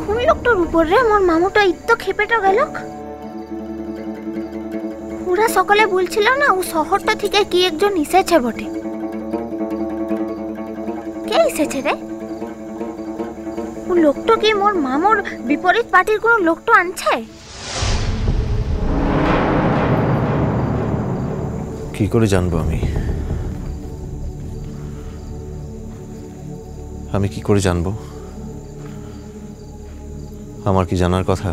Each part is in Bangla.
কোন লোকটার উপর রে মোর মামুটা ইত্ত খেপেটা গেল? ওরা সকালে বলছিল না ও শহরটা থেকে কি একজন এসেছে বটে। কে এসেছে রে? ও লোকটা কি মোর মামুর বিপরীত পার্টির কোনো লোকটা আনছে? কি করে জানবো আমি কি করে জানবো? আমার কি জানার কথা?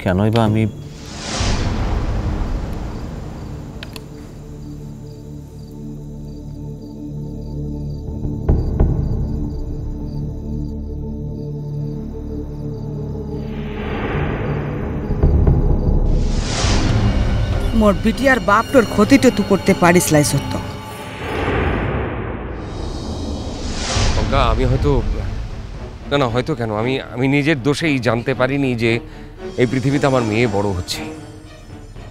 কেনই বা আমি মোর বিটিয়ার বাপ তোর ক্ষতিটা তুই করতে পারিস লাই সত্য। আমি হয়তো না হয়তো কেন আমি নিজের দোষেই জানতে পারিনি যে এই পৃথিবীতে আমার মেয়ে বড় হচ্ছে।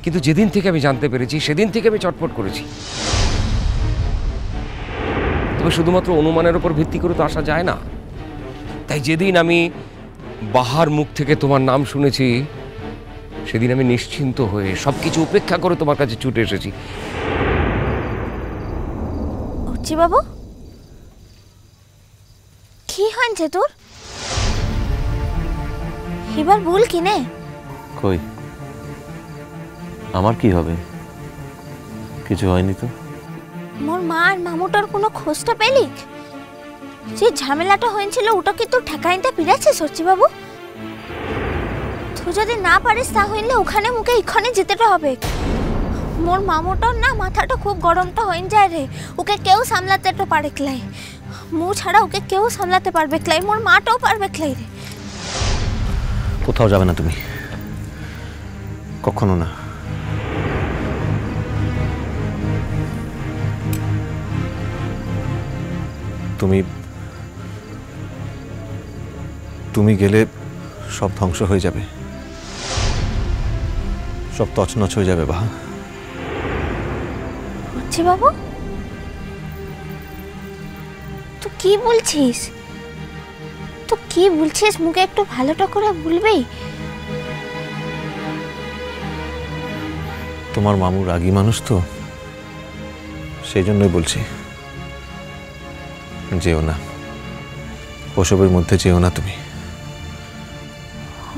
কিন্তু যেদিন থেকে আমি জানতে পেরেছি সেদিন থেকে আমি চটপট করেছি। তবে শুধুমাত্র অনুমানের উপর ভিত্তি করে তো আসা যায় না। তাই যেদিন আমি বাহার মুখ থেকে তোমার নাম শুনেছি সেদিন আমি নিশ্চিন্ত হয়ে সবকিছু উপেক্ষা করে তোমার কাছে ছুটে এসেছি। বাবু কি হয়েছে তোর? এবার ভুল কিনে কই আমার কি হবে? কিছু হয়নি তো। মোর মা আর মামুটার কোনো খোঁজটা পেলি? যে ঝামেলাটা হয়েছিল ওটা কি তোর ঠেকাইতে পেরেছিস সচ্চি বাবু? তুই যদি না পারিস তাহলে ওখানে মুখে এখানে যেতেটা হবে। মোর মামুটার না মাথাটা খুব গরমটা হয়ে যায় রে। ওকে কেউ সামলাতে তো পারে ক্লাই, মু ছাড়া ওকে কেউ সামলাতে পারবে ক্লাই, মোর মাটাও পারবে ক্লাই রে। কোথাও যাবে না তুমি, কখনো না। তুমি গেলে সব ধ্বংস হয়ে যাবে, সব তছনছ হয়ে যাবে। বাহা হচ্ছে বাবু তুই কি বলছিস? তুই কি বলছিস মুখে একটু ভালোটা করে বলবি? তোমার মামু রাগী মানুষ তো, সেই জন্যই বলছি যেও না, ওসবের মধ্যে যেও না তুমি।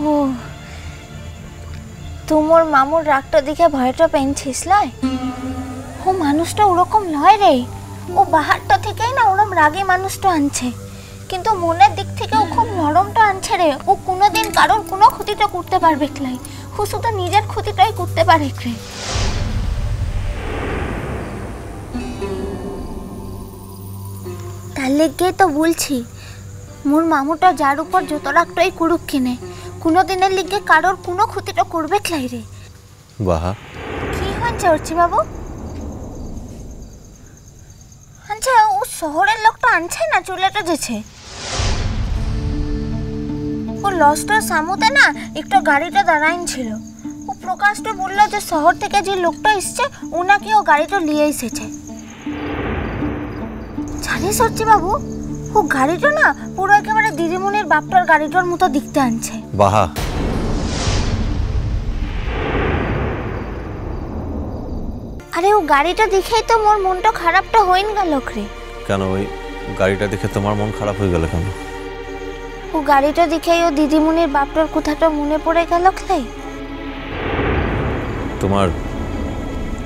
ও তোমার মামুর রাগটা দেখে ভয়টা পেয়েছিস লয়? ও মানুষটা ওরকম লয় রে। ও বাহারটা থেকেই না ওরকম রাগী মানুষটা আনছে, কিন্তু মনের দিক থেকে ও খুব নরমটা আনছে রে। ও কোনোদিন কারোর কোনো ক্ষতিটা করতে পারবে ক্লাই, ও শুধু নিজের ক্ষতিটাই করতে পারে রে। তার লেগে তো বলছি মোর মামুটা যার উপর যত রাগটাই করুক কিনে কোনোদিনের লিগে কারোর কোনো ক্ষতিটা করবে ক্লাই রে। বাহা কি হয়েছে অর্চি বাবু? আচ্ছা ও শহরের লোকটা আনছে না চুলেটা যেছে ও লস্টার সামুতে না একটু গাড়িটা দাঁড়াইন ছিল। ও প্রকাশটা বললো যে শহর থেকে যে লোকটা এসছে ও নাকি ও গাড়িটা নিয়ে এসেছে। জানিস অর্চি বাবু ও গাড়িটা না পুরো একেবারে দিদিমণির বাপটার গাড়িটার মতো দেখতে আনছে। বাহা আরে ও গাড়িটা দেখেই তো মোর মনটা খারাপটা হইন গেল রে। কেন ওই গাড়িটা দেখে তোমার মন খারাপ হয়ে গেল কেন? ও গাড়িটা দেখেই ও দিদিমণির বাপটার কথাটা মনে পড়ে গেল ক্লাই। তোমার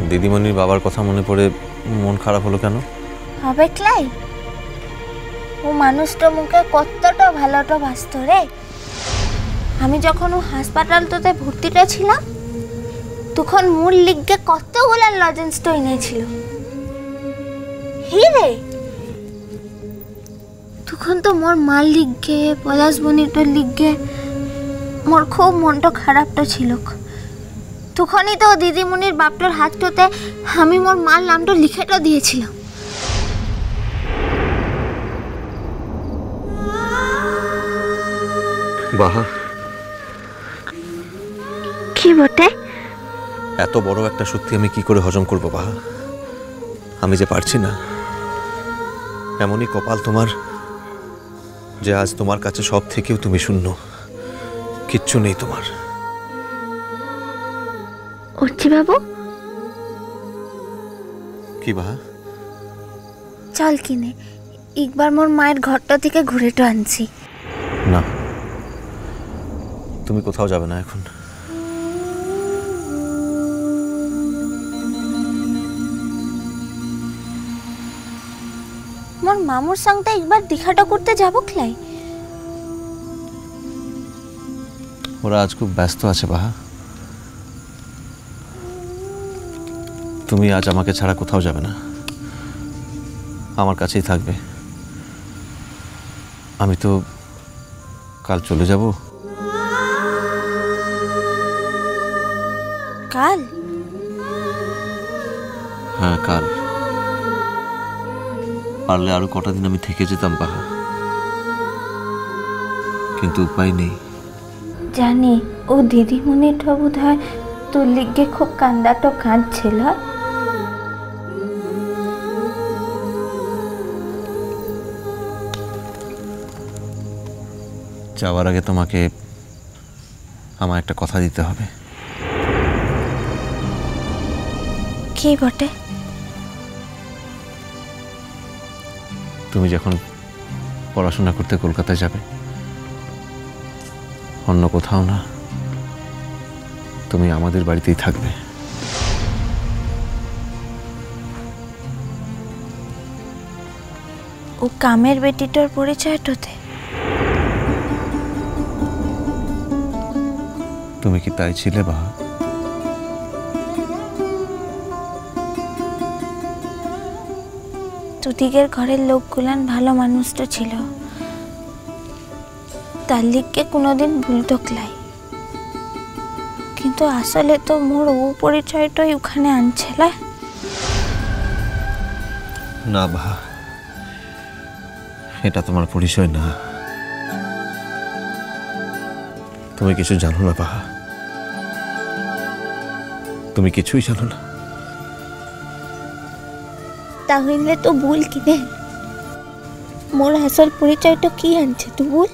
দিদিমণির বাবার কথা মনে পড়ে মন খারাপ হলো কেন হবে ক্লাই? ও মানুষটা মুখে কতটা ভালোটা বাসত রে। আমি যখন ও হাসপাতালটাতে ভর্তিটা ছিলাম তখন মোর লিগে কতগুলো লজেন্সটা এনেছিল। হি রে তখন তো মোর মার লিগে পলাশবনিটার লিগে মোর খুব মনটা খারাপটা ছিল। তখনই তো দিদিমণির বাপটার হাতটাতে আমি মোর মার নামটা লিখেটা দিয়েছিলাম। বাহা কি বটে? এত বড় একটা সত্যি আমি কি করে হজম করব বাহা? আমি যে পারছি না। এমনই কপাল তোমার যে আজ তোমার কাছে সব থেকেও তুমি শূন্য, কিচ্ছু নেই তোমার। উঠছি বাবু, কি বাহা? চল কিনে একবার মোর মায়ের ঘরটা থেকে ঘুরে তো আনছি। না, তুমি কোথাও যাবে না এখন। মোর মামুর সঙ্গে একবার দীঘাটা করতে যাবো ক্লাই। ওরা আজ খুব ব্যস্ত আছে বাহা। তুমি আজ আমাকে ছাড়া কোথাও যাবে না, আমার কাছেই থাকবে। আমি তো কাল চলে যাব। কাল? হ্যাঁ কাল। পারলে আরো কটা দিন আমি থেকে যেতাম বাহা, কিন্তু উপায় নেই। জানি ও দিদিমণিটা বোধ হয় তোর লিগে খুব কান্দাটো কাঁদছিল। যাওয়ার আগে তোমাকে আমার একটা কথা দিতে হবে। কি বটে? তুমি যখন পড়াশোনা করতে কলকাতায় যাবে, অন্য কোথাও না, তুমি আমাদের বাড়িতেই থাকবে। ও কামের বেটিটার পরিচয়টাতে তুমি কি তাই ছিলে বাহা? তুদিগের ঘরের লোকগুলান ভালো মানুষ তো ছিল, তার লিগকে কোনোদিন ভুল টোকলাই, কিন্তু আসলে তো মোর ও পরিচয়টাই ওখানে আনছিল। না বাহা, এটা তোমার পরিচয় না। তুমি কিছু জানো না বাহা, তুমি কিছুই জানো না। তাহলে তো ভুল কিনে মোর আসল পরিচয়টা কি আনছে তুই বল।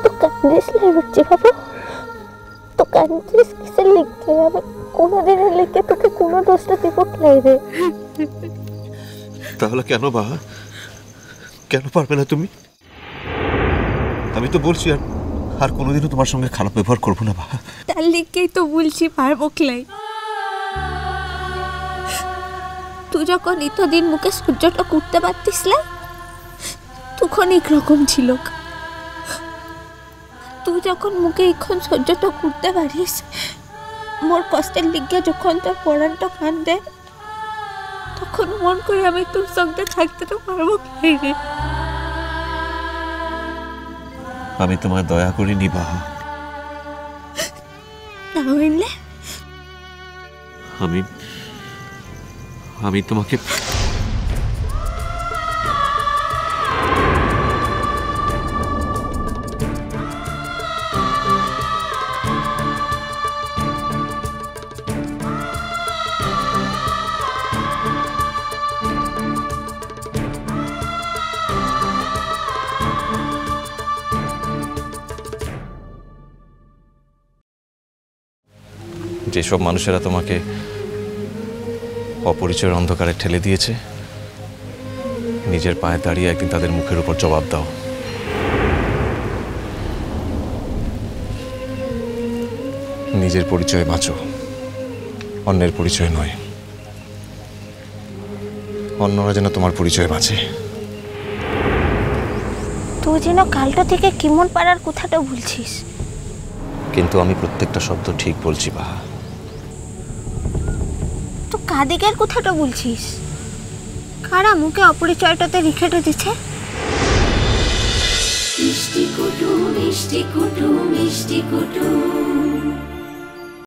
তো কান্দিস লাই বচ্চি বাবু, তো কান্দিস কিসের লিখতে আমি কোনোদিনের লিখে তোকে কোনো দোষটা দিব ক্লাই রে। তাহলে কেন বাহা, কেন পারবে না তুমি? আমি তো বলছি আর কোনোদিনও তোমার সঙ্গে খারাপ ব্যবহার করবো না বাহা। তার লিগেই তো বলছি পারবো ক্লাই। তুই যখন এতদিন মুখে সহ্যটা করতে পারতিস না, তখন একরকম ছিল। তুই যখন মুখে এখন সহ্যটা করতে পারিস, মোর কষ্টের লিগে যখন তোর পড়ানটা কান্দে, তখন মন করে আমি তোর সঙ্গে থাকতে তো পারবো ক্লাই রে। আমি তোমায় দয়া করিনি বাহা। তাহলে আমি তোমাকে যেসব মানুষেরা তোমাকে অপরিচয়ের অন্ধকারে ঠেলে দিয়েছে, নিজের পায়ে দাঁড়িয়ে একদিন তাদের মুখের উপর জবাব দাও। নিজের পরিচয় বাঁচো, অন্যের পরিচয় নয়। অন্যরা যেন তোমার পরিচয় বাঁচে। তুই যেন কালটা থেকে কেমন পারার কথাটা বলছিস, কিন্তু আমি প্রত্যেকটা শব্দ ঠিক বলছি বাহা। তো কাদিকের কথাটা বলছিস? কারা মুখে অপরিচয়টাতে রেখেটা দিচ্ছে? মিষ্টি কুটু মিষ্টি কুটু মিষ্টি কুটু।